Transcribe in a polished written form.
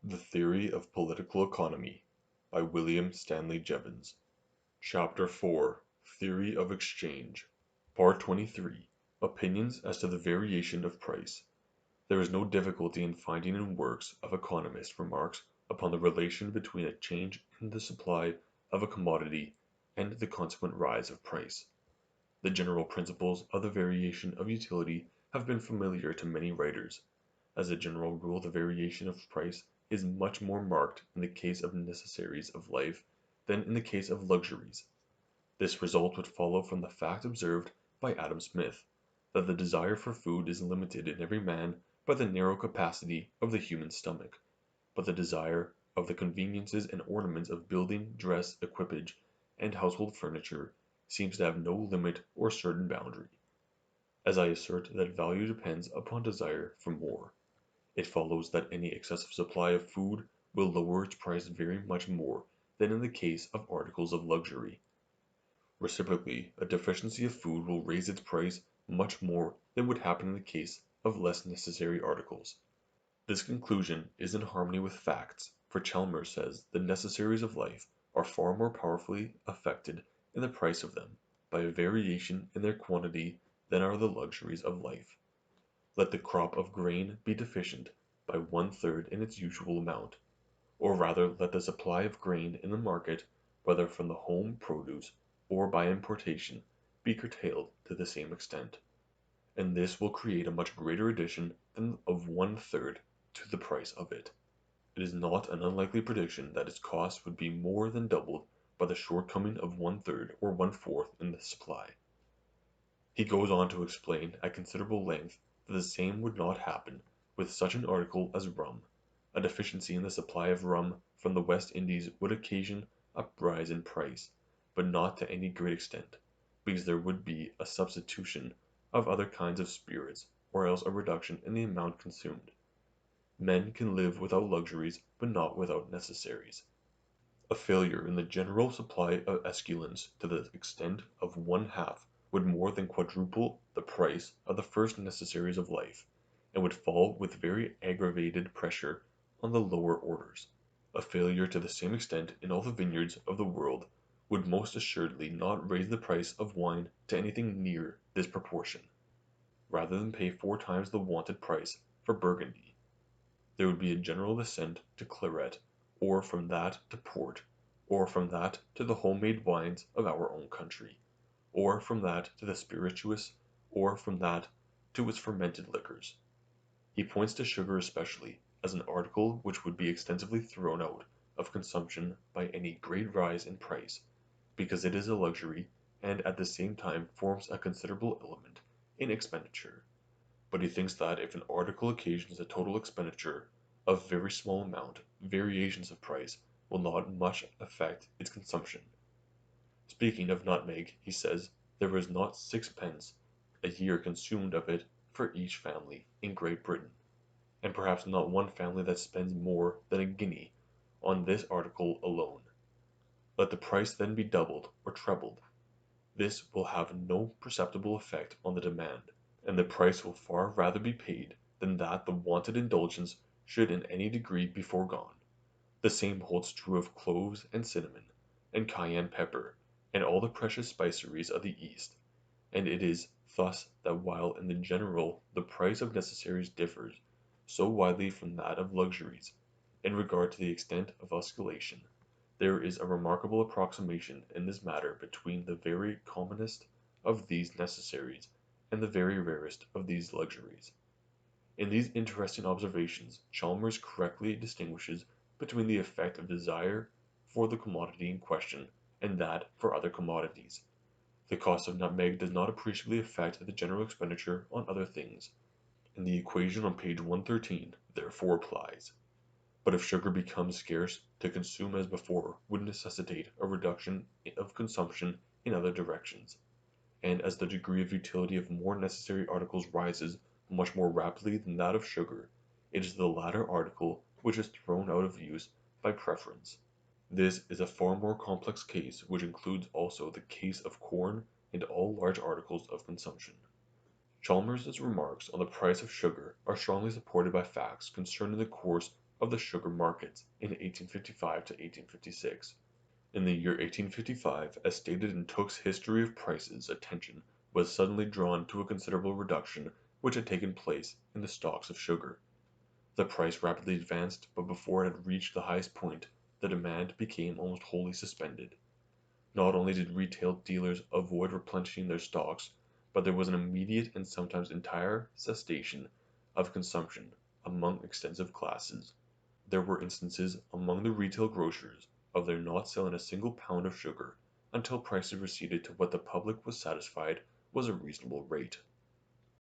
The Theory of Political Economy by William Stanley Jevons. Chapter 4 Theory of Exchange. Part 23 Opinions as to the Variation of Price. There is no difficulty in finding in works of economists remarks upon the relation between a change in the supply of a commodity and the consequent rise of price. The general principles of the variation of utility have been familiar to many writers. As a general rule, the variation of price is much more marked in the case of necessaries of life than in the case of luxuries. This result would follow from the fact observed by Adam Smith, that the desire for food is limited in every man by the narrow capacity of the human stomach, but the desire of the conveniences and ornaments of building, dress, equipage, and household furniture seems to have no limit or certain boundary. As I assert that value depends upon desire for more, it follows that any excessive supply of food will lower its price very much more than in the case of articles of luxury. Reciprocally, a deficiency of food will raise its price much more than would happen in the case of less necessary articles. This conclusion is in harmony with facts, for Chalmers says the necessaries of life are far more powerfully affected in the price of them by a variation in their quantity than are the luxuries of life. Let the crop of grain be deficient by one third in its usual amount, or rather let the supply of grain in the market, whether from the home produce or by importation, be curtailed to the same extent, and this will create a much greater addition than of one third to the price of it. It is not an unlikely prediction that its cost would be more than doubled by the shortcoming of one third or one fourth in the supply. He goes on to explain at considerable length that the same would not happen with such an article as rum. A deficiency in the supply of rum from the West Indies would occasion a rise in price, but not to any great extent, because there would be a substitution of other kinds of spirits, or else a reduction in the amount consumed. Men can live without luxuries, but not without necessaries. A failure in the general supply of esculents to the extent of one half would more than quadruple the price of the first necessaries of life, and would fall with very aggravated pressure on the lower orders. A failure to the same extent in all the vineyards of the world would most assuredly not raise the price of wine to anything near this proportion. Rather than pay 4 times the wonted price for Burgundy, there would be a general descent to claret, or from that to port, or from that to the home-made wines of our own country, or from that to the spirituous, or from that to its fermented liquors. He points to sugar especially as an article which would be extensively thrown out of consumption by any great rise in price, because it is a luxury and at the same time forms a considerable element in expenditure. But he thinks that if an article occasions a total expenditure of very small amount, variations of price will not much affect its consumption. Speaking of nutmeg, he says, there is not 6 pence a year consumed of it for each family in Great Britain, and perhaps not one family that spends more than a guinea on this article alone. Let the price then be doubled or trebled. This will have no perceptible effect on the demand, and the price will far rather be paid than that the wanted indulgence should in any degree be foregone. The same holds true of cloves and cinnamon, and cayenne pepper, and all the precious spiceries of the East, and it is thus that while in the general the price of necessaries differs so widely from that of luxuries, in regard to the extent of oscillation, there is a remarkable approximation in this matter between the very commonest of these necessaries and the very rarest of these luxuries. In these interesting observations Chalmers correctly distinguishes between the effect of desire for the commodity in question and that for other commodities. The cost of nutmeg does not appreciably affect the general expenditure on other things, and the equation on page 113 therefore applies. But if sugar becomes scarce, to consume as before would necessitate a reduction of consumption in other directions, and as the degree of utility of more necessary articles rises much more rapidly than that of sugar, it is the latter article which is thrown out of use by preference. This is a far more complex case which includes also the case of corn and all large articles of consumption. Chalmers's remarks on the price of sugar are strongly supported by facts concerning the course of the sugar markets in 1855 to 1856. In the year 1855, as stated in Tooke's History of Prices, attention was suddenly drawn to a considerable reduction which had taken place in the stocks of sugar. The price rapidly advanced, but before it had reached the highest point, the demand became almost wholly suspended. Not only did retail dealers avoid replenishing their stocks, but there was an immediate and sometimes entire cessation of consumption among extensive classes. There were instances among the retail grocers of their not selling a single pound of sugar until prices receded to what the public was satisfied was a reasonable rate.